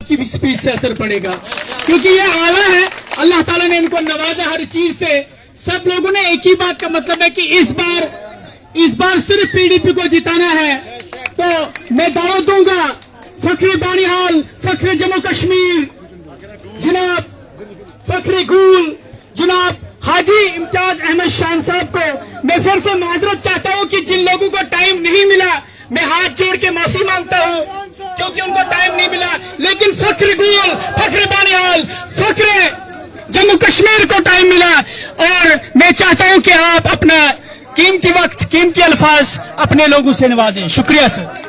की स्पीच से असर पड़ेगा, क्योंकि ये आला है, अल्लाह ताला ने इनको नवाजा हर चीज से। सब लोगों ने एक ही बात का मतलब है कि इस बार सिर्फ पीडीपी को जिताना है। तो मैं दावत दूंगा फखरे बानिहाल, फखरे जम्मू कश्मीर जनाब फखरे गुल, जनाब हाजी इम्तियाज अहमद शान साहब को मैं फिर से माजरत चाहता हूं कि जिन लोगों को टाइम नहीं मिला, मैं हाथ जोड़ के माफी मांगता हूं क्योंकि उनको टाइम नहीं मिला। लेकिन फखरे गुल, फखरे बानिहाल, फखरे जम्मू कश्मीर को टाइम मिला, और मैं चाहता हूं कि आप अपना कीमती वक्त, कीमती अल्फाज अपने लोगों से नवाजें। शुक्रिया सर।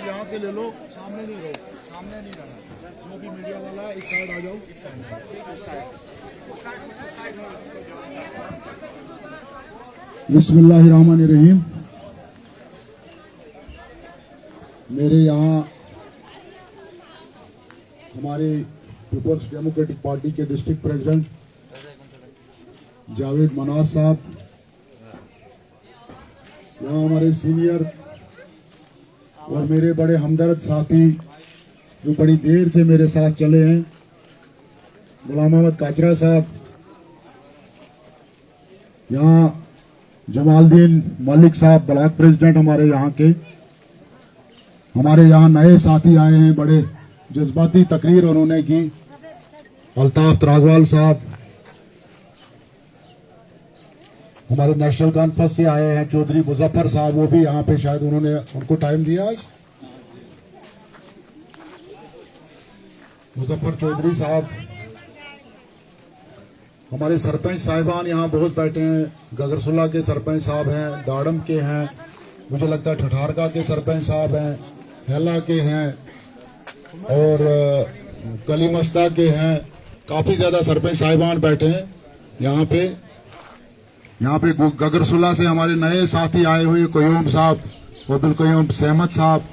यहाँ से ले लो, सामने नहीं रहो, सामने नहीं रहना, जो भी मीडिया वाला इस साइड आ जाओ, इस साइड। बिस्मिल्लाहिर्रहमानिर्रहीम। मेरे यहाँ हमारे पीपल्स डेमोक्रेटिक पार्टी के डिस्ट्रिक्ट प्रेसिडेंट जावेद मनाज साहब, यहाँ हमारे सीनियर और मेरे बड़े हमदर्द साथी जो बड़ी देर से मेरे साथ चले हैं, गुलाम अहमद काचरा साहब, यहाँ जमालदीन मलिक साहब ब्लॉक प्रेसिडेंट हमारे यहाँ के, हमारे यहाँ नए साथी आए हैं, बड़े जज्बाती तकरीर उन्होंने की, अल्ताफ त्रागवाल साहब, हमारे नेशनल कॉन्फ्रेंस से आए हैं चौधरी मुजफ्फर साहब, वो भी यहाँ पे शायद उन्होंने उनको टाइम दिया आज, मुजफ्फर चौधरी साहब, हमारे सरपंच साहिबान यहाँ बहुत बैठे हैं, गगरसुल्ला के सरपंच साहब हैं, दाड़म के हैं, मुझे लगता है ठठारका के सरपंच साहब हैं, हेला के हैं और कलीमस्ता के हैं, काफी ज्यादा सरपंच साहिबान बैठे हैं यहाँ पे। यहाँ पे गगरसुल्ला से हमारे नए साथी आए हुए क़य्यूम साहब, वबिल क़य्यूम सहमत साहब,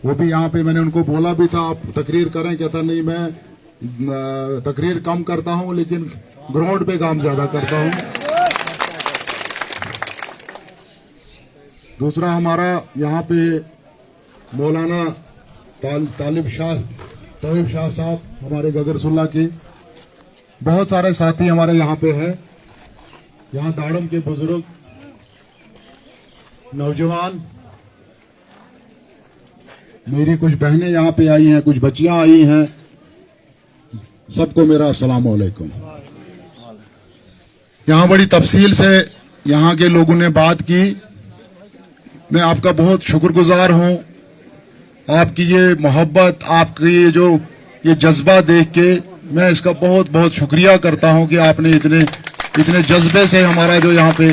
वो भी यहाँ पे, मैंने उनको बोला भी था आप तकरीर करें, कहता नहीं मैं तकरीर कम करता हूँ लेकिन ग्राउंड पे काम ज्यादा करता हूँ। दूसरा हमारा यहाँ पे मौलाना तालिब शाह साहब, हमारे गगरसुल्ला की, बहुत सारे साथी हमारे यहाँ पे हैं। यहाँ दाड़म के बुजुर्ग, नौजवान, मेरी कुछ बहनें यहाँ पे आई हैं, कुछ बच्चियां आई हैं, सबको मेरा अस्सलाम वालेकुम। यहाँ बड़ी तफसील से यहाँ के लोगों ने बात की, मैं आपका बहुत शुक्रगुजार हूँ। आपकी ये मोहब्बत, आपकी ये जज्बा देख के मैं इसका बहुत बहुत शुक्रिया करता हूँ कि आपने इतने जज्बे से हमारा जो यहाँ पे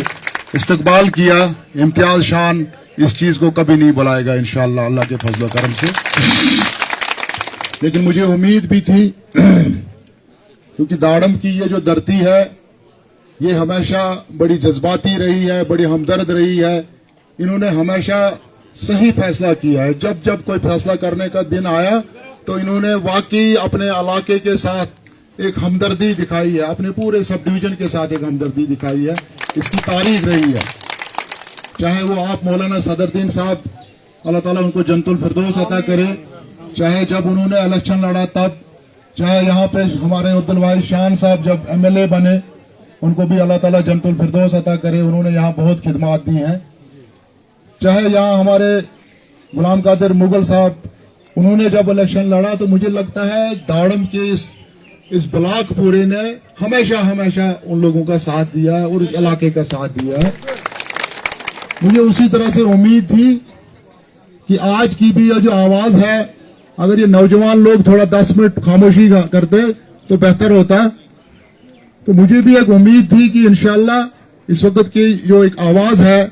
इस्तकबाल किया। इम्तियाज शान इस चीज को कभी नहीं बुलाएगा इंशाअल्लाह, अल्लाह के फजल करम से। लेकिन मुझे उम्मीद भी थी क्योंकि दाड़म की ये जो धरती है ये हमेशा बड़ी जज्बाती रही है, बड़ी हमदर्द रही है। इन्होंने हमेशा सही फैसला किया है। जब जब कोई फैसला करने का दिन आया तो इन्होंने वाकई अपने इलाके के साथ एक हमदर्दी दिखाई है, अपने पूरे सब डिवीजन के साथ एक हमदर्दी दिखाई है, इसकी तारीफ रही है। चाहे वो आप मौलाना सदरुद्दीन साहब, अल्लाह ताला उनको जन्नतुल फिरदौस अता करे, चाहे जब उन्होंने इलेक्शन लड़ा तब, चाहे यहाँ पे हमारे अब्दुल वाहिद शान साहब जब MLA बने, उनको भी अल्लाह ताला जन्नतुल फिरदौस अता करे, उन्होंने यहाँ बहुत खिदमत दी हैं। चाहे यहाँ हमारे गुलाम कादिर मुगल साहब, उन्होंने जब इलेक्शन लड़ा तो मुझे लगता है दाड़म के इस ब्लॉक पूरे ने हमेशा उन लोगों का साथ दिया है और इस इलाके का साथ दिया है। मुझे उसी तरह से उम्मीद थी कि आज की भी जो आवाज है, अगर ये नौजवान लोग थोड़ा 10 मिनट खामोशी करते तो बेहतर होता। तो मुझे भी एक उम्मीद थी कि इंशाल्लाह इस वक्त की जो एक आवाज है,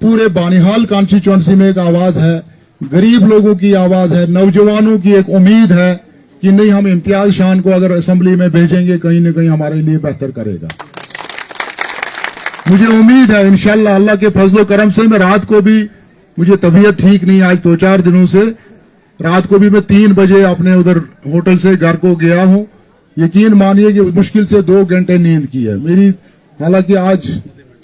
पूरे बानिहाल कॉन्स्टिट्यूएंसी में एक आवाज है, गरीब लोगों की आवाज है, नौजवानों की एक उम्मीद है कि नहीं, हम इम्तियाज शान को अगर असेंबली में भेजेंगे कहीं न कहीं हमारे लिए बेहतर करेगा। मुझे उम्मीद है इंशाल्लाह, अल्लाह के फजलो करम से। मैं रात को भी, मुझे तबीयत ठीक नहीं आज 2-4 दिनों से, रात को भी मैं 3 बजे अपने उधर होटल से घर को गया हूं। यकीन मानिए कि मुश्किल से 2 घंटे नींद की है मेरी। हालांकि आज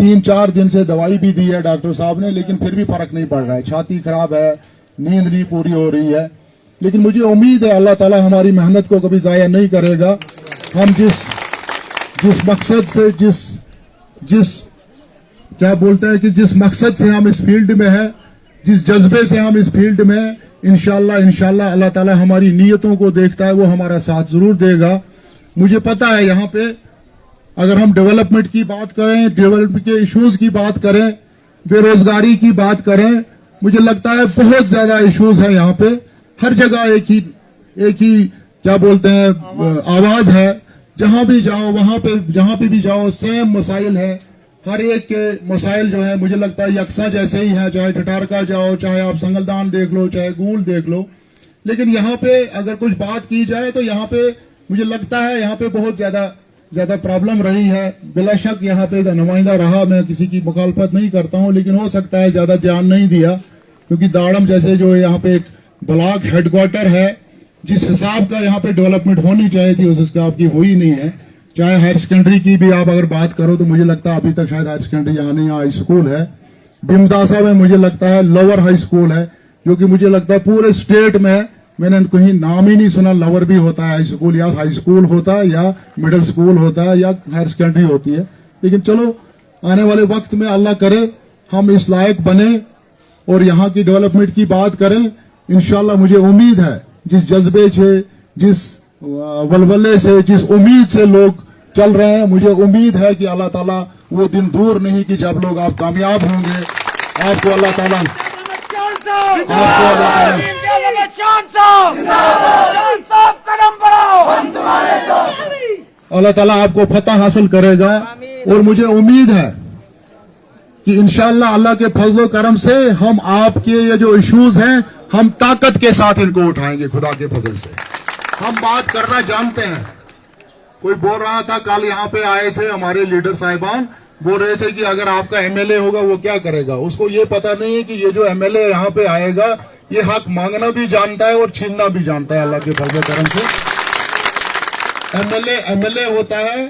3-4 दिन से दवाई भी दी है डॉक्टर साहब ने, लेकिन फिर भी फर्क नहीं पड़ रहा है। छाती खराब है, नींद नहीं पूरी हो रही है। लेकिन मुझे उम्मीद है अल्लाह ताला हमारी मेहनत को कभी जाया नहीं करेगा। हम जिस मकसद से जिस क्या बोलते हैं कि जिस मकसद से हम इस फील्ड में है, जिस जज्बे से हम इस फील्ड में है, इंशाल्लाह अल्लाह ताला हमारी नीयतों को देखता है, वो हमारा साथ जरूर देगा। मुझे पता है यहाँ पे अगर हम डेवलपमेंट की बात करें, डेवलपमेंट के इश्यूज की बात करें, बेरोजगारी की बात करें, मुझे लगता है बहुत ज्यादा इश्यूज है यहाँ पे। हर जगह एक ही क्या बोलते हैं आवाज है। जहां भी जाओ वहां पे जहां पे भी जाओ सेम मसाइल है। हर एक के मसाइल जो है मुझे लगता है यकसा जैसे ही है, चाहे टटारका जाओ, चाहे आप संगलदान देख लो, चाहे गूल देख लो। लेकिन यहाँ पे अगर कुछ बात की जाए तो यहाँ पे मुझे लगता है यहाँ पे बहुत ज्यादा प्रॉब्लम रही है। बिला शक यहाँ पे नुमाइंदा रहा, मैं किसी की मुखालफत नहीं करता हूँ, लेकिन हो सकता है ज्यादा ध्यान नहीं दिया, क्योंकि दाड़म जैसे जो यहाँ पे एक ब्लॉक हेडक्वार्टर है, जिस हिसाब का यहाँ पे डेवलपमेंट होनी चाहिए थी उस हिसाब की हुई नहीं है। चाहे हायर सेकेंडरी की भी आप अगर बात करो तो मुझे लगता है अभी तक शायद हायर सेकेंडरी यहाँ नहीं, हाई स्कूल है। बिमदासा में मुझे लगता है लोअर हाई स्कूल है, जो कि मुझे लगता है पूरे स्टेट में मैंने कहीं नाम ही नहीं सुना लोअर भी होता है हाई स्कूल, या हाई स्कूल होता है या मिडिल स्कूल होता है या हायर सेकेंडरी होती है। लेकिन चलो आने वाले वक्त में अल्लाह करे हम इस लायक बने और यहाँ की डेवलपमेंट की बात करें। इंशाल्लाह मुझे उम्मीद है जिस जज्बे से, जिस वलवले से, जिस उम्मीद से लोग चल रहे हैं, मुझे उम्मीद है कि अल्लाह ताला वो दिन दूर नहीं कि जब लोग आप कामयाब होंगे। आपको अल्लाह ताला अल्लाह ताला आपको फतह हासिल करेगा। और मुझे उम्मीद है कि इंशाल्लाह अल्लाह के फजलो करम से हम आपके ये जो इश्यूज हैं हम ताकत के साथ इनको उठाएंगे। खुदा के फजल से हम बात करना जानते हैं। कोई बोल रहा था, कल यहाँ पे आए थे हमारे लीडर साहिबान, बोल रहे थे कि अगर आपका एमएलए होगा वो क्या करेगा। उसको ये पता नहीं है कि ये जो एमएलए यहाँ पे आएगा ये हक मांगना भी जानता है और छीनना भी जानता है। अल्लाह के फजल करम से एमएलए होता है,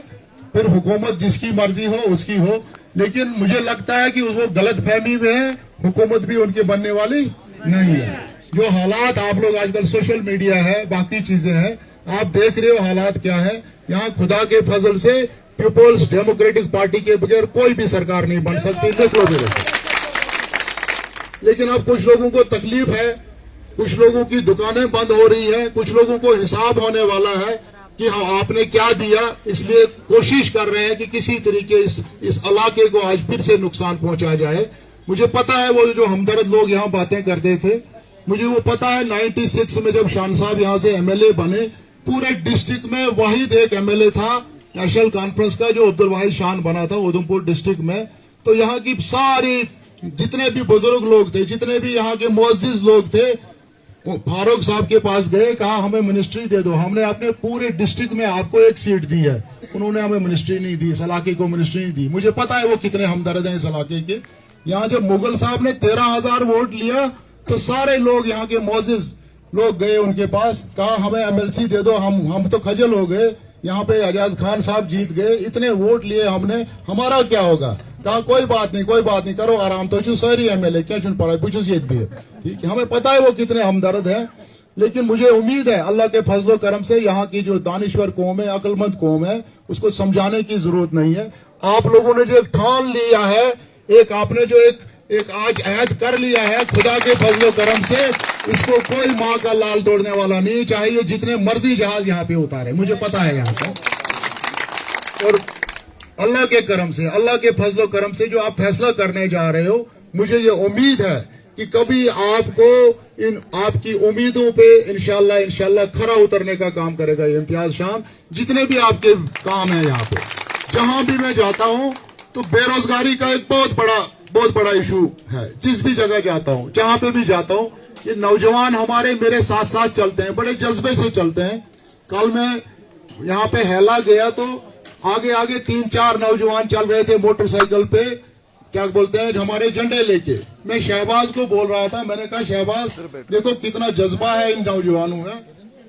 फिर हुकूमत जिसकी मर्जी हो उसकी हो, लेकिन मुझे लगता है कि वो गलत फहमी में है, हुकूमत भी उनकी बनने वाली नहीं है। जो हालात आप लोग आजकल सोशल मीडिया है, बाकी चीजें हैं, आप देख रहे हो हालात क्या है। यहाँ खुदा के फजल से पीपुल्स डेमोक्रेटिक पार्टी के बगैर कोई भी सरकार नहीं बन सकती, देख लो मेरे। लेकिन अब कुछ लोगों को तकलीफ है, कुछ लोगों की दुकानें बंद हो रही है, कुछ लोगों को हिसाब होने वाला है कि हाँ आपने क्या दिया, इसलिए कोशिश कर रहे हैं कि किसी तरीके इस इलाके को आज फिर से नुकसान पहुंचा जाए। मुझे पता है वो जो हमदर्द लोग यहाँ बातें करते थे, मुझे वो पता है 96 में जब शान साहब यहाँ से एमएलए बने, पूरे डिस्ट्रिक्ट में वाहिद एक एमएलए था नेशनल कॉन्फ्रेंस का जो अब्दुल वाहिद शान बना था उधमपुर डिस्ट्रिक्ट में। तो यहाँ की सारी जितने भी बुजुर्ग लोग थे, जितने भी यहाँ के मुअज्जिज लोग थे, फारूक साहब के पास गए, कहा हमें मिनिस्ट्री दे दो। हमने अपने पूरे डिस्ट्रिक्ट में आपको एक सीट दी है, उन्होंने हमें मिनिस्ट्री नहीं दी, इस इलाके को मिनिस्ट्री नहीं दी। मुझे पता है वो कितने हमदर्द हैं इस इलाके के। यहाँ जब मुगल साहब ने 13,000 वोट लिया तो सारे लोग यहाँ के मुअज्जिज लोग गए उनके पास, कहा हमें एमएलसी दे दो। हम तो खजल हो गए, यहाँ पे एजाज खान साहब जीत गए, इतने वोट लिए हमने, हमारा क्या होगा। कहा कोई बात नहीं, करो आराम, तो सारी एमएलए क्या चुन पड़ा पूछो ये भी है, ठीक है। हमें पता है वो कितने हमदर्द है, लेकिन मुझे उम्मीद है अल्लाह के फजलो करम से यहाँ की जो दानिश्वर कौम है, अक्लमंद कौम है, उसको समझाने की जरूरत नहीं है। आप लोगों ने जो एक ठान लिया है, एक आपने जो एक आज अहद कर लिया है, खुदा के फजलो करम से इसको कोई माँ का लाल तोड़ने वाला नहीं चाहिए, जितने मर्जी जहाज यहाँ पे उतारे, मुझे पता है यहाँ का। और अल्लाह के करम से, अल्लाह के फजलो करम से जो आप फैसला करने जा रहे हो, मुझे ये उम्मीद है कि कभी आपको इन आपकी उम्मीदों पे इंशाल्लाह खरा उतरने का काम करेगा ये इम्तियाज शान। जितने भी आपके काम है यहाँ पे, जहां भी मैं जाता हूँ तो बेरोजगारी का एक बहुत बड़ा इशू है। जिस भी जगह जाता हूँ, जहां पे भी जाता हूँ, ये नौजवान हमारे मेरे साथ साथ चलते हैं, बड़े जज्बे से चलते हैं। कल मैं यहाँ पे हैला गया तो आगे 3-4 नौजवान चल रहे थे मोटरसाइकिल पे, क्या बोलते हैं, हमारे झंडे लेके। मैं शहबाज को बोल रहा था, मैंने कहा शहबाज देखो कितना जज्बा है इन नौजवानों में,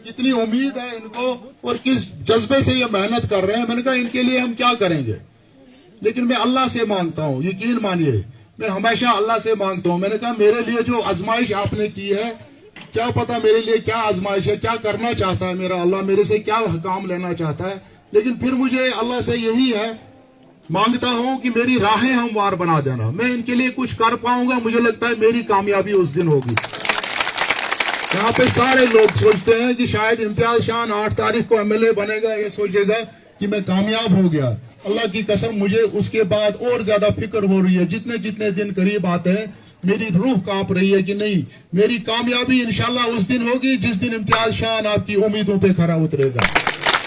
कितनी उम्मीद है इनको और किस जज्बे से ये मेहनत कर रहे हैं। मैंने कहा इनके लिए हम क्या करेंगे। लेकिन मैं अल्लाह से मांगता हूँ, यकीन मानिए मैं हमेशा अल्लाह से मांगता हूँ। मैंने कहा मेरे लिए जो आजमाइश आपने की है, क्या पता मेरे लिए क्या आजमाइश है, क्या करना चाहता है मेरा अल्लाह, मेरे से क्या काम लेना चाहता है। लेकिन फिर मुझे अल्लाह से यही है, मांगता हूं कि मेरी राहें हमवार बना देना। मैं इनके लिए कुछ कर पाऊंगा, मुझे लगता है मेरी कामयाबी उस दिन होगी। यहाँ पे सारे लोग सोचते हैं कि शायद इम्तियाज शान 8 तारीख को एमएलए बनेगा, ये सोचेगा कि मैं कामयाब हो गया। अल्लाह की कसम मुझे उसके बाद और ज्यादा फिक्र हो रही है। जितने जितने दिन करीब आते हैं मेरी रूह कांप रही है कि नहीं, मेरी कामयाबी इंशाल्लाह उस दिन होगी जिस दिन इम्तियाज शान आपकी उम्मीदों पे खरा उतरेगा।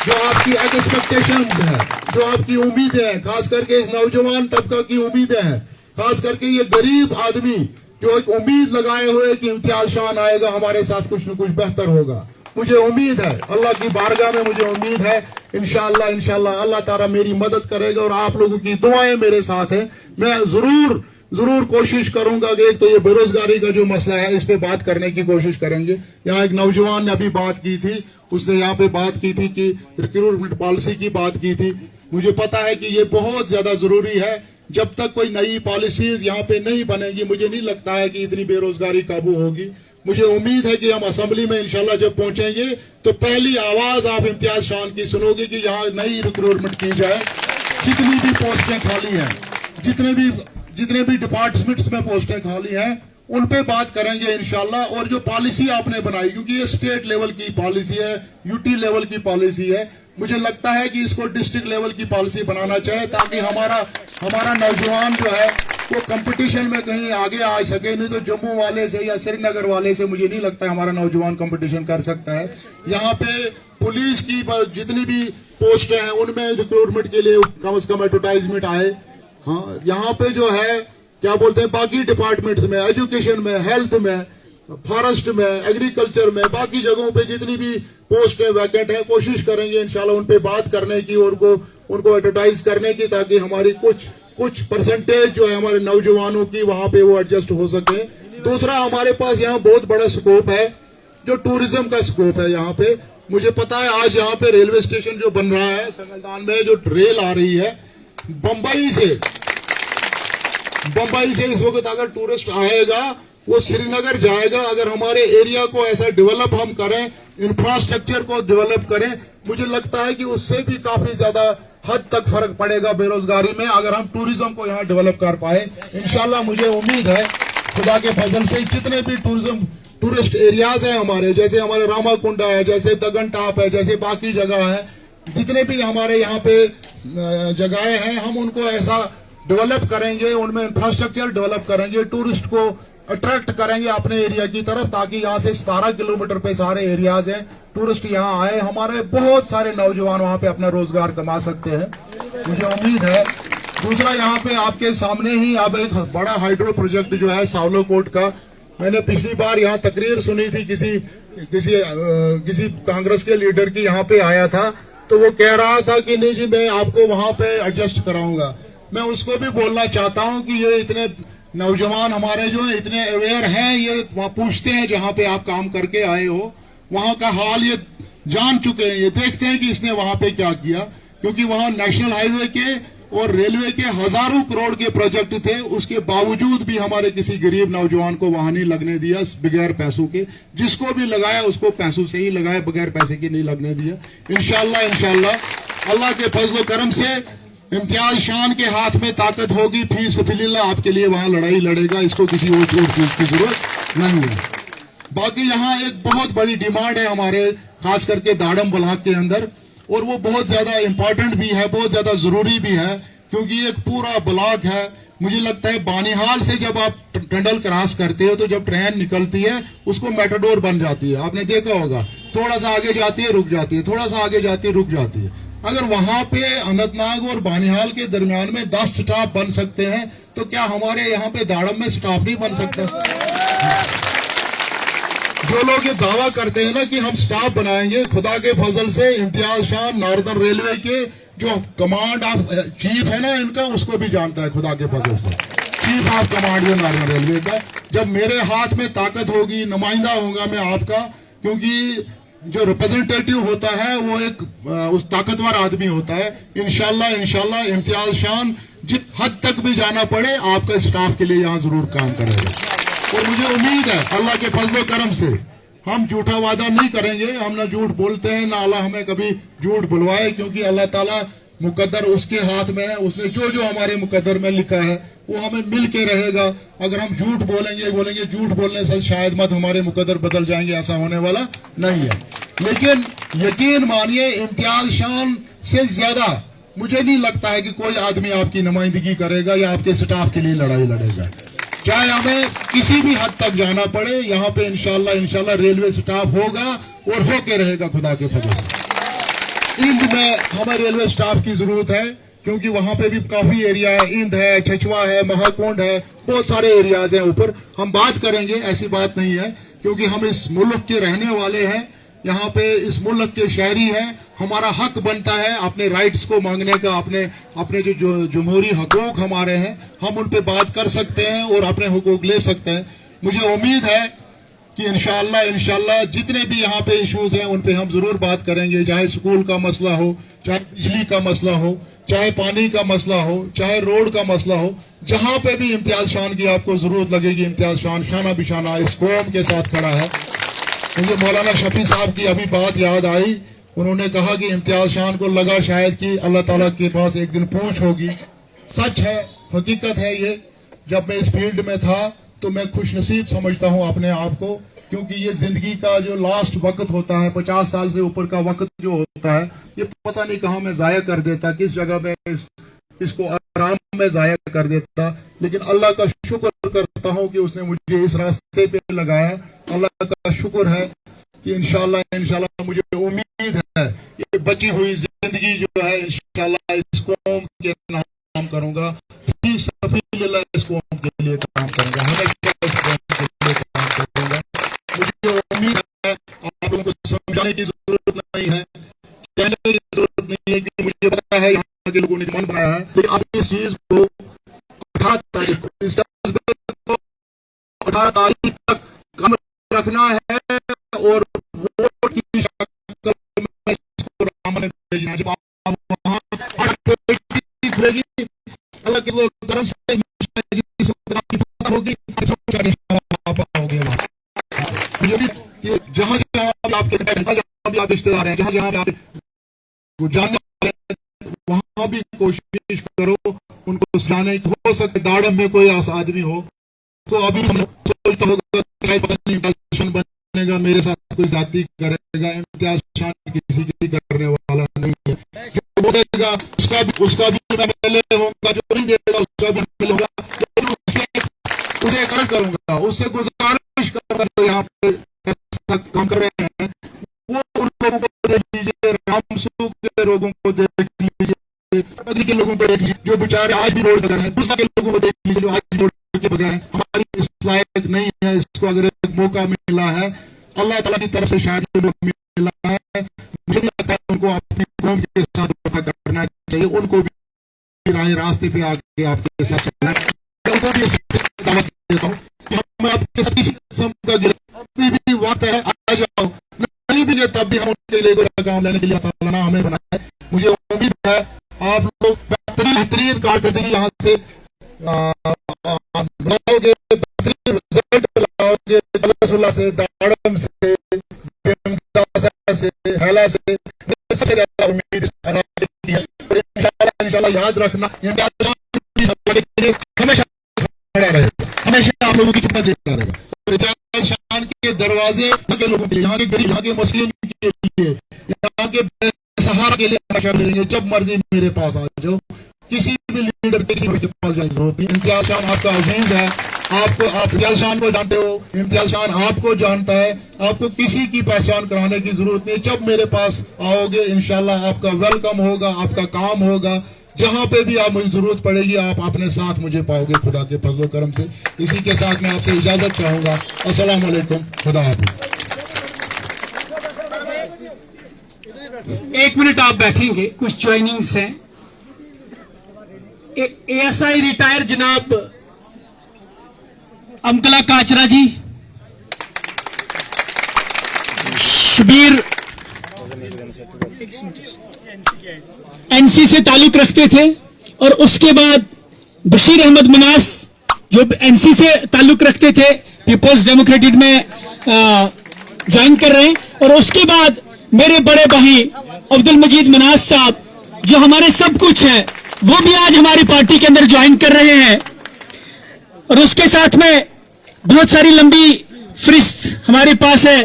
जो आपकी एक्सपेक्टेशन है, जो आपकी उम्मीदें हैं, खास करके इस नौजवान तबका की उम्मीदें हैं, खास करके ये गरीब आदमी जो एक उम्मीद लगाए हुए कि इम्तियाज शान आएगा, हमारे साथ कुछ न कुछ बेहतर होगा। मुझे उम्मीद है, अल्लाह की बारगाह में मुझे उम्मीद है, इंशाअल्लाह इंशाअल्लाह अल्लाह ताला मेरी मदद करेगा और आप लोगों की दुआएं मेरे साथ है। मैं जरूर कोशिश करूंगा कि एक तो ये बेरोजगारी का जो मसला है इस पे बात करने की कोशिश करेंगे। यहाँ एक नौजवान ने अभी बात की थी, उसने यहाँ पे बात की थी कि रिक्रूटमेंट पॉलिसी की बात की थी। मुझे पता है कि ये बहुत ज्यादा जरूरी है। जब तक कोई नई पॉलिसीज यहाँ पे नहीं बनेगी, मुझे नहीं लगता है कि इतनी बेरोजगारी काबू होगी। मुझे उम्मीद है कि हम असेंबली में इंशाल्लाह जब पहुंचेंगे तो पहली आवाज आप इम्तियाज शान की सुनोगे कि यहाँ नई रिक्रूटमेंट की जाए। जितनी भी पोस्टें खाली हैं, जितने भी डिपार्टमेंट्स में पोस्टें खाली हैं, उन पे बात करेंगे इंशाल्लाह। और जो पॉलिसी आपने बनाई, क्योंकि ये स्टेट लेवल की पॉलिसी है, यूटी लेवल की पॉलिसी है, मुझे लगता है कि इसको डिस्ट्रिक्ट लेवल की पॉलिसी बनाना चाहिए ताकि हमारा नौजवान जो है वो कंपटीशन में कहीं आगे आ सके। नहीं तो जम्मू वाले से या श्रीनगर वाले से मुझे नहीं लगता है हमारा नौजवान कंपटीशन कर सकता है। यहाँ पे पुलिस की जितनी भी पोस्ट हैं उनमें रिक्रूटमेंट के लिए कम से कम एडवर्टाइजमेंट आए। हाँ, यहाँ पे जो है क्या बोलते हैं, बाकी डिपार्टमेंट्स में, एजुकेशन में, हेल्थ में, फॉरेस्ट में, एग्रीकल्चर में, बाकी जगहों पे जितनी भी पोस्ट है वैकेंट है, कोशिश करेंगे इंशाल्लाह उन पे बात करने की और उनको एडवर्टाइज करने की, ताकि हमारी कुछ परसेंटेज जो है हमारे नौजवानों की वहां पे वो एडजस्ट हो सके। दूसरा, हमारे पास यहाँ बहुत बड़ा स्कोप है, जो टूरिज्म का स्कोप है। यहाँ पे मुझे पता है आज यहाँ पे रेलवे स्टेशन जो बन रहा है संगलदान में, जो रेल आ रही है बंबई से इस वक्त अगर टूरिस्ट आएगा वो श्रीनगर जाएगा। अगर हमारे एरिया को ऐसा डेवलप हम करें, इंफ्रास्ट्रक्चर को डेवलप करें, मुझे लगता है कि उससे भी काफी ज्यादा हद तक फर्क पड़ेगा बेरोजगारी में, अगर हम टूरिज्म को यहाँ डेवलप कर पाए। इंशाल्लाह मुझे उम्मीद है खुदा के फजल से जितने भी टूरिस्ट एरियाज हैं हमारे, जैसे हमारे रामाकुंडा है, जैसे दगन टॉप है, जैसे बाकी जगह है, जितने भी हमारे यहाँ पे जगहें हैं, हम उनको ऐसा डेवलप करेंगे, उनमें इंफ्रास्ट्रक्चर डेवलप करेंगे, टूरिस्ट को अट्रैक्ट करेंगे अपने एरिया की तरफ, ताकि यहाँ से 17 किलोमीटर पे सारे एरियाज हैं, टूरिस्ट यहाँ आए, हमारे बहुत सारे नौजवान वहाँ पे अपना रोजगार कमा सकते हैं, मुझे उम्मीद है। दूसरा, यहाँ पे आपके सामने ही अब एक बड़ा हाइड्रो प्रोजेक्ट जो है सावलोकोट का, मैंने पिछली बार यहाँ तकरीर सुनी थी, किसी कांग्रेस के लीडर की यहाँ पे आया था, तो वो कह रहा था कि नहीं जी मैं आपको वहां पे एडजस्ट कराऊंगा। मैं उसको भी बोलना चाहता हूं कि ये इतने नौजवान हमारे जो है इतने अवेयर हैं, ये वहां पूछते हैं जहां पे आप काम करके आए हो, वहां का हाल ये जान चुके हैं, ये देखते हैं कि इसने वहां पे क्या किया, क्योंकि वहां नेशनल हाईवे के और रेलवे के हजारों करोड़ के प्रोजेक्ट थे, उसके बावजूद भी हमारे किसी गरीब नौजवान को वहां नहीं लगने दिया बगैर पैसों के। जिसको भी लगाया उसको पैसों से ही लगाया, बगैर पैसे के नहीं लगने दिया। इंशाल्लाह अल्लाह के फजल करम से इम्तियाज शान के हाथ में ताकत होगी, फी सबिलिल्लाह आपके लिए वहां लड़ाई लड़ेगा, इसको किसी और चीज की जरूरत नहीं है। बाकी यहाँ एक बहुत बड़ी डिमांड है हमारे, खास करके दाड़म ब्लॉक के अंदर, और वो बहुत ज्यादा इंपॉर्टेंट भी है, बहुत ज्यादा जरूरी भी है, क्योंकि एक पूरा ब्लॉक है। मुझे लगता है बानिहाल से जब आप टंडल क्रॉस करते हो तो जब ट्रेन निकलती है उसको मेटाडोर बन जाती है, आपने देखा होगा, थोड़ा सा आगे जाती है रुक जाती है, थोड़ा सा आगे जाती है रुक जाती है। अगर वहां पे अनंतनाग और बानिहाल के दरमियान में 10 स्टॉप बन सकते हैं, तो क्या हमारे यहाँ पे दाड़म में स्टॉप नहीं बन सकता? जो लोग ये दावा करते हैं ना कि हम स्टाफ बनाएंगे, खुदा के फजल से इम्तियाज शान नॉर्दर्न रेलवे के जो कमांड ऑफ चीफ है ना इनका, उसको भी जानता है खुदा के फजल से, चीफ ऑफ कमांड जो नॉर्दर्न रेलवे का। जब मेरे हाथ में ताकत होगी, नुमाइंदा होगा मैं आपका, क्योंकि जो रिप्रेजेंटेटिव होता है वो एक उस ताकतवर आदमी होता है। इंशाल्लाह इम्तियाज शान जिस हद तक भी जाना पड़े आपका स्टाफ के लिए यहाँ जरूर काम करेगा। और मुझे उम्मीद है अल्लाह के फजल करम से हम झूठा वादा नहीं करेंगे, हम ना झूठ बोलते हैं ना अल्लाह हमें कभी झूठ बुलवाए, क्योंकि अल्लाह ताला मुकद्दर उसके हाथ में है, उसने जो जो हमारे मुकद्दर में लिखा है वो हमें मिल के रहेगा। अगर हम झूठ बोलेंगे झूठ बोलने से शायद मत हमारे मुकद्दर बदल जाएंगे, ऐसा होने वाला नहीं है। लेकिन यकीन मानिए इम्तियाज शान से ज्यादा मुझे नहीं लगता है कि कोई आदमी आपकी नुमाइंदगी करेगा या आपके स्टाफ के लिए लड़ाई लड़ेगा। चाहे हमें किसी भी हद तक जाना पड़े, यहाँ पे इंशाल्लाह रेलवे स्टाफ होगा और होके रहेगा खुदा के फजल से। इंद में हमें रेलवे स्टाफ की जरूरत है, क्योंकि वहां पे भी काफी एरिया है, इंद है, छछवा है, महाकुंड है, बहुत सारे एरियाज हैं ऊपर। हम बात करेंगे, ऐसी बात नहीं है, क्योंकि हम इस मुल्क के रहने वाले हैं, यहाँ पे इस मुल्क के शहरी हैं, हमारा हक बनता है अपने राइट्स को मांगने का, अपने जो जमहूरी हकूक हमारे हैं हम उन पे बात कर सकते हैं और अपने हुकूक ले सकते हैं। मुझे उम्मीद है कि इंशाल्लाह जितने भी यहाँ पे इश्यूज हैं उन पे हम जरूर बात करेंगे, चाहे स्कूल का मसला हो, चाहे बिजली का मसला हो, चाहे पानी का मसला हो, चाहे रोड का मसला हो, जहां पे भी इम्तियाज शान की आपको जरूरत लगेगी, इम्तियाज शान शाना बिशाना इस कौम के साथ खड़ा है। मुझे मौलाना शफी साहब की अभी बात याद आई, उन्होंने कहा कि इम्तियाज शान को लगा शायद कि अल्लाह ताला के पास एक दिन पूछ होगी। सच है, हकीकत है ये। जब मैं इस फील्ड में था तो मैं खुशनसीब समझता हूँ अपने आप को, क्योंकि ये जिंदगी का जो लास्ट वक्त होता है, 50 साल से ऊपर का वक्त जो होता है, ये पता नहीं कहाँ मैं जाया कर देता, किस जगह में इसको आराम में जाया कर देता। लेकिन अल्लाह का शुक्र करता हूँ कि उसने मुझे इस रास्ते पे लगाया। अल्लाह का शुक्र है कि इंशाल्लाह मुझे उम्मीद है ये बची हुई जिंदगी जो है इंशाल्लाह इस कौम के नाम करूंगा, इस कौम के लिए काम करूंगा, हमेशा इस कौम के लिए काम करूंगा। मुझे उम्मीद है आप लोगों को समझाने की जरूरत नहीं है, कहने की जरूरत नहीं है, कि मुझे पता है यहाँ के लोगों ने मन बनाया है, लेकिन आप इस चीज को 18 तारीख तक कम रखना है और वोट की शक्ल में इसको रामने भेजना है। जब आप वहां खुलेगी अल्लाह के वो करम से होगी, आप आओगे वहां। मुझे भी जहां जहां आपके आप रिश्तेदार हैं, जहां जहां आप जानने वाले हैं, वहां भी कोशिश करो उनको सुनाने की। हो सकता दाड़म में कोई आदमी हो तो अभी हम सोचता होगा शायद पता नहीं इम्तियाज शान बनेगा, मेरे साथ कोई जाति करेगा। इम्तियाज शान किसी की करने वाला नहीं है, जो बोलेगा उसका भी मैं मिले होगा, जो नहीं देगा उसका भी मिलूंगा, लेकिन उसे कर्ज करूंगा, उससे गुजारिश करूंगा जो यहाँ पे काम कर रहे हैं वो उन लोगों को देख लीजिए, रामसू के लोगों को देख लीजिए, के लोगों को देख लीजिए जो बेचारे आज भी रोड पर हैं, दूसरे के लोगों को देख लीजिए जो आज भी रोड के बगैर हैं। हमारी इस लायक नहीं है, इसको अगर एक मौका मिला है अल्लाह ताला की तरफ से, शायद मौका मिला है, मुझे नहीं लगता है उनको अपनी कौम के साथ धोखा करना चाहिए, उनको भी रास्ते पे आके आपके साथ चलना है। उनको भी दावत देता हूँ कि हम आपके साथ किसी किस्म का अभी भी वक्त है, आ जाओ, नहीं भी है तब भी हम उनके लिए कोई काम लेने के लिए अल्लाह ताला हमें बनाया है। मुझे उम्मीद है आप लोग बेहतरीन कारकर्दगी यहाँ से बनाओगे, बेहतरीन रिजल्ट लाओगे, अल्लाह से, दाड़म से, हैला से सबसे ज्यादा उम्मीद इंशाल्लाह याद रखना, हमेशा खड़ा रहेगा, हमेशा आप लोगों की खिदमत देता रहेगा। इम्तियाज शान के दरवाजे यहाँ के लोगों के लिए, यहाँ के गरीब, यहाँ के मुस्लिम के लिए, यहाँ के बेसहारा के लिए हमेशा मिलेंगे। जब मर्जी मेरे पास आ जाओ, किसी भी लीडर किसी के पास जाने की जरूरत नहीं। इम्तियाज शान आपका अजीज है, आप इम्तियाज शान को जानते हो, इम्तियाज शान आपको जानता है, आपको किसी की पहचान कराने की जरूरत नहीं। जब मेरे पास आओगे इंशाल्लाह आपका वेलकम होगा, आपका काम होगा, जहां पे भी आप मुझे जरूरत पड़ेगी आप अपने साथ मुझे पाओगे खुदा के फजल करम से। इसी के साथ मैं आपसे इजाजत चाहूंगा। अस्सलाम वालेकुम, खुदा हाफिज। 1 मिनट आप बैठेंगे, कुछ ज्वाइनिंग्स हैं। ASI रिटायर जनाब अमकला काचरा जी, शबीर NC से ताल्लुक रखते थे, और उसके बाद बशीर अहमद मनास जो एनसी से ताल्लुक रखते थे, पीपल्स डेमोक्रेटिक में ज्वाइन कर रहे हैं। और उसके बाद मेरे बड़े भाई अब्दुल मजीद मनास साहब जो हमारे सब कुछ है, वो भी आज हमारी पार्टी के अंदर ज्वाइन कर रहे हैं। और उसके साथ में बहुत सारी लंबी फहरिस्त हमारे पास है।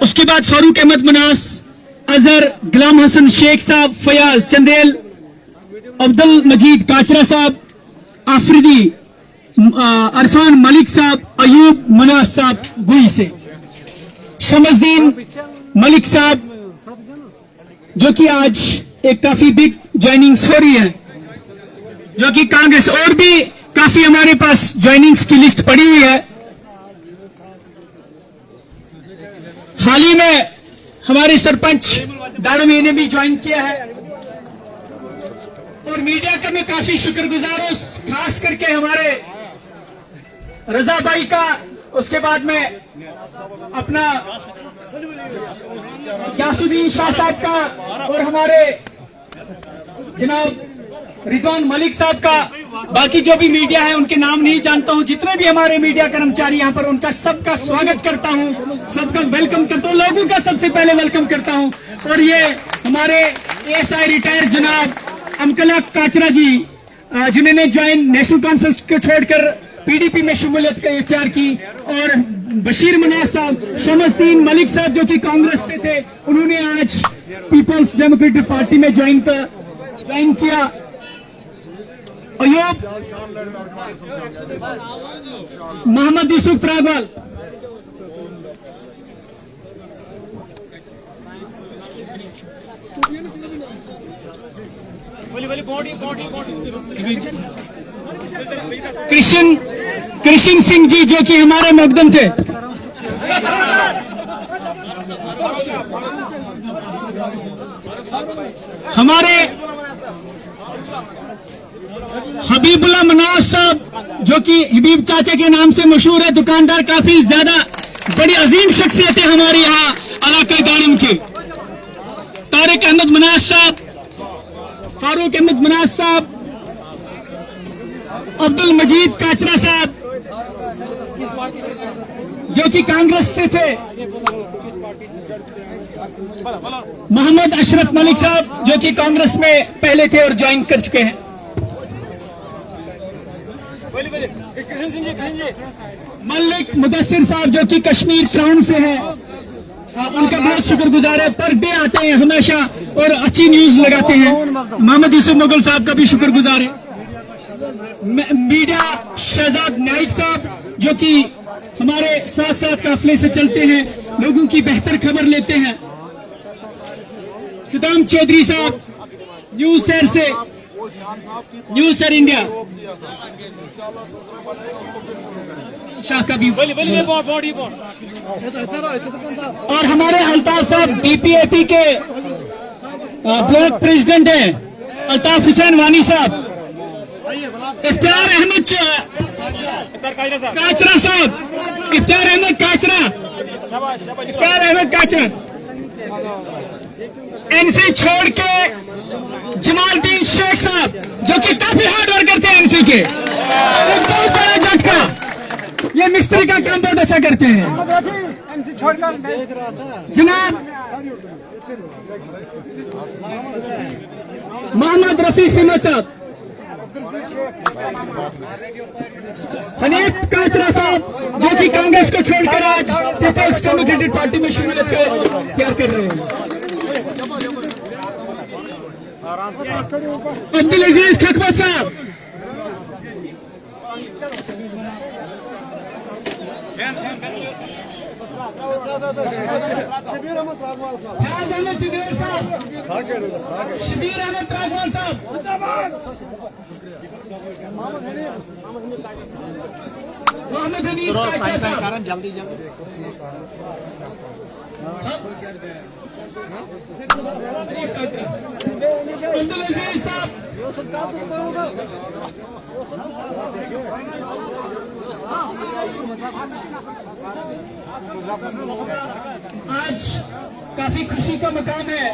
उसके बाद फारूक अहमद मनास, अजहर, गुलाम हसन शेख साहब, फयाज चंदेल, अब्दुल मजीद काचरा साहब, आफरीदी, अरफान मलिक साहब, अयूब मनास साहब गुई से, शमसदीन मलिक साहब जो कि आज एक काफी बिग ज्वाइनिंग्स हो रही है, जो कि कांग्रेस, और भी काफी हमारे पास ज्वाइनिंग्स की लिस्ट पड़ी हुई है। हाल ही में हमारे सरपंच दाड़मी ने भी ज्वाइन किया है। और मीडिया का मैं काफी शुक्रगुजार हूं, खास करके हमारे रजा भाई का, उसके बाद में अपना यासुद्दीन शाह साहब का, और हमारे जनाब रिदवान मलिक साहब का। बाकी जो भी मीडिया है उनके नाम नहीं जानता हूं, जितने भी हमारे मीडिया कर्मचारी यहाँ पर, उनका सबका स्वागत करता हूं, सबका वेलकम करता हूं, लोगों का सबसे पहले वेलकम करता हूं। और ये हमारे एएसआई रिटायर्ड जनाब अमकला काचरा जी जिन्होंने ज्वाइन नेशनल कॉन्फ्रेंस को छोड़कर पीडीपी में शमूलियत इख्तियार की, और बशीर मनास साहब, शमसदीन मलिक साहब जो कि कांग्रेस से थे, उन्होंने आज पीपल्स डेमोक्रेटिक पार्टी में ज्वाइन किया। अयूब, मोहम्मद यूसुफ त्रागवाल, कृष्ण सिंह जी जो कि हमारे मुकदम थे, हमारे हबीबुल्लाह मनास साहब जो कि हबीब चाचा के नाम से मशहूर है, दुकानदार, काफी ज्यादा बड़ी अजीम शख्सियत है हमारे यहाँ इलाका दाड़म की। तारिक अहमद मनास साहब, फारूक अहमद मनास साहब, अब्दुल मजीद काचरा साहब जो कि कांग्रेस से थे, मोहम्मद अशरफ मलिक साहब जो कि कांग्रेस में पहले थे और ज्वाइन कर चुके हैं, मलिक मुदस्सिर साहब जो कि कश्मीर क्राउन से हैं, उनका बहुत शुक्रगुजार है, पर डे आते हैं हमेशा और अच्छी न्यूज लगाते हैं। मोहम्मद यूसुफ मुगल साहब का भी शुक्रगुजार है। मीडिया शहजाद नाइक साहब जो कि हमारे साथ साथ काफिले से चलते हैं, लोगों की बेहतर खबर लेते हैं। सदाम चौधरी साहब न्यूज सर से, news sir India, Shah Kabir, और हमारे अल्ताफ साहब बीपीएपी के ब्लॉक प्रेसिडेंट हैं, अल्ताफ हुसैन वानी साहब, इफ्तियार अहमद काचरा साहब, इफ्तियार अहमद काचरा, एनसी छोड़ के जमालुद्दीन शेख साहब जो कि काफी हार्ड वर्कर थे एनसी के, एक बहुत बड़ा झटका, ये मिस्त्री का काम बहुत अच्छा करते हैं। जनाब मोहम्मद रफी सिमत साहब, हनीफ काचरा साहब जो कि कांग्रेस को छोड़कर आज पीपल्स डेमोक्रेटिक पार्टी में शमूलियत कर रहे हैं, अब्दुल अजीज खकबत साहब, शबीर अहमद त्रागवाल साहब, मोहम्मद हनीफ जल्दी अब्दुल अजीज साहब, आज काफी खुशी का मकाम है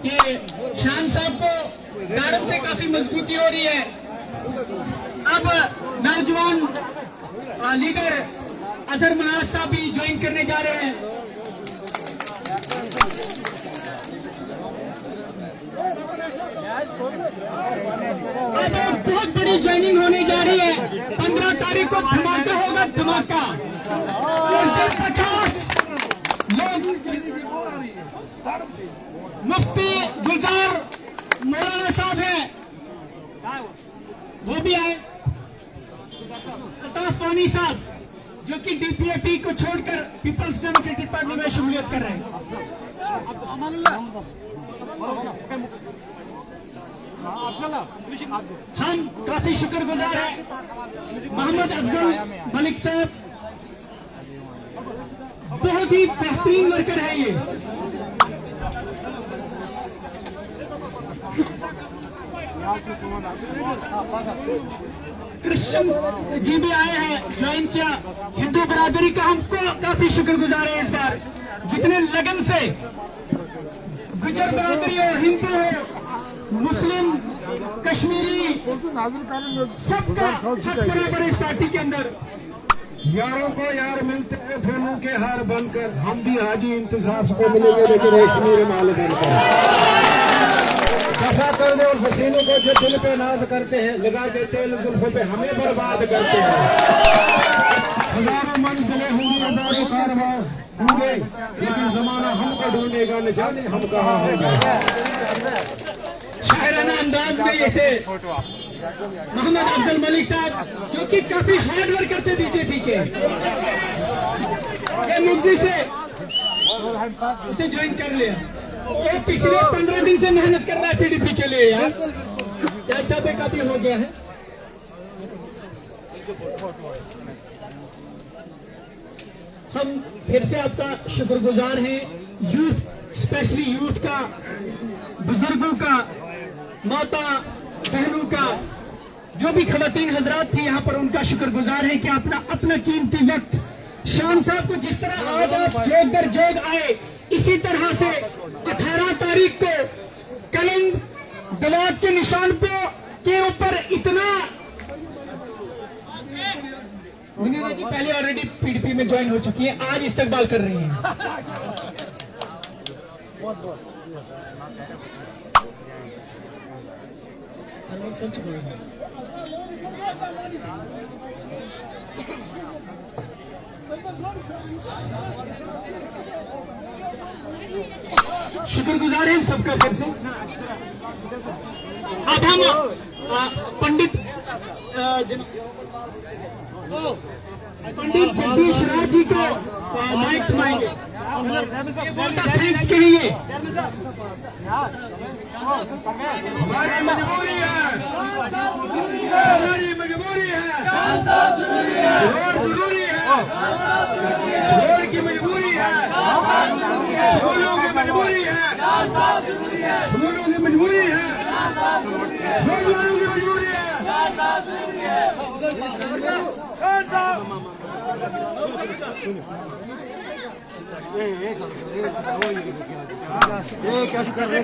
कि शान साहब को दाड़म से काफी मजबूती हो रही है। अब नौजवान लीडर अजहर मनाज साहब भी ज्वाइन करने जा रहे हैं। अब एक बहुत बड़ी ज्वाइनिंग होने जा रही है। 15 तारीख को धमाका होगा, धमाका। उस दिन 50 लोग मुफ्ती गुलजार मौलाना साहब हैं, वो भी आए। अल्ताफ फानी साहब जो कि डीपीएटी को छोड़कर पीपल्स डेमोक्रेटिक पार्टी में शमूलियत कर रहे हैं। हम काफी शुक्रगुजार हैं मोहम्मद अब्दुल मलिक साहब, बहुत ही बेहतरीन वर्कर है ये। क्रिश्चियन जी भी आए हैं, ज्वाइन किया। हिंदू बरादरी का हमको काफी शुक्रगुजार है इस बार, जितने लगन से गुजर बरादरी हो, हिंदू हो, मुस्लिम, कश्मीरी, सबका हक बराबर इस पार्टी के अंदर। यारों को यार मिलते हैं दोनों के हार बनकर, हम भी हाजी इंतजाम को मिलेंगे लेकिन रेशमी रुमाल बनकर। दफा कर दो और हसीनों को जो दिल पे नाज करते हैं, लगा के तेल जुल्फों पे हमें बर्बाद करते हैं। हजारों मंजिलें होंगी, हजारों कारवां होंगे, लेकिन जमाना हमको ढूंढेगा, न जाने हम कहाँ होंगे। शायराना अंदाज में ये थे मोहम्मद अब्दुल मलिक साहब, जो कि काफी हार्ड वर्क करते बीजेपी के। ये मुफ्ती से उसने ज्वाइन कर लिया, वो पिछले 15 दिन से मेहनत कर रहा है पीडीपी के लिए यार। जैसा पे काफी हो गया है। हम फिर से आपका शुक्रगुजार हैं, यूथ, स्पेशली यूथ का, बुजुर्गों का, माता बहनों का, जो भी खवातीन हजरात थी यहाँ पर, उनका शुक्रगुजार है कि अपना कीमती वक्त शान साहब को जिस तरह आज आप जोग दर जोग आए, इसी तरह से 18 तारीख को कलम दलात के निशान के ऊपर इतना मुनीरा जी पहले ऑलरेडी पीडीपी में ज्वाइन हो चुकी है, आज इस्तकबाल कर रही हैं। शुक्रगुजार हैं हम सबका फिर से। अब हम पंडित जगदीश राज जी को माइक थमाएंगे, वोट ऑफ थैंक्स कहेंगे। हमारी मजबूरी है, हमारी मजबूरी है, रोड जरूरी है, रोड की मजबूरी है, स्कूलों की मजबूरी है, स्कूलों की मजबूरी है, रोजगारों की मजबूरी है। कैसे कर रहे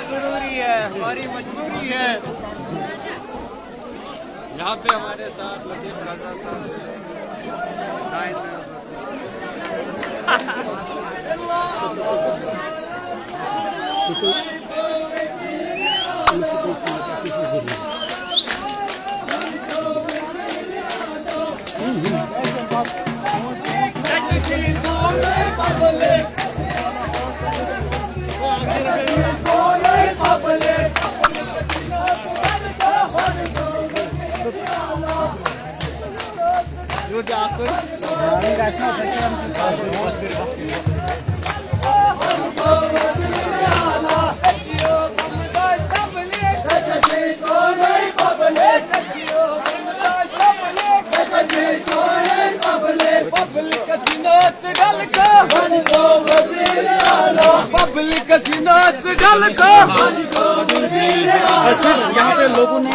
जरूरी है, हमारी मजबूरी है। यहाँ पे हमारे साथ लतीफ राजा साहब हैं। पब्लिक सीनाच गल को यहाँ पे लोगों ने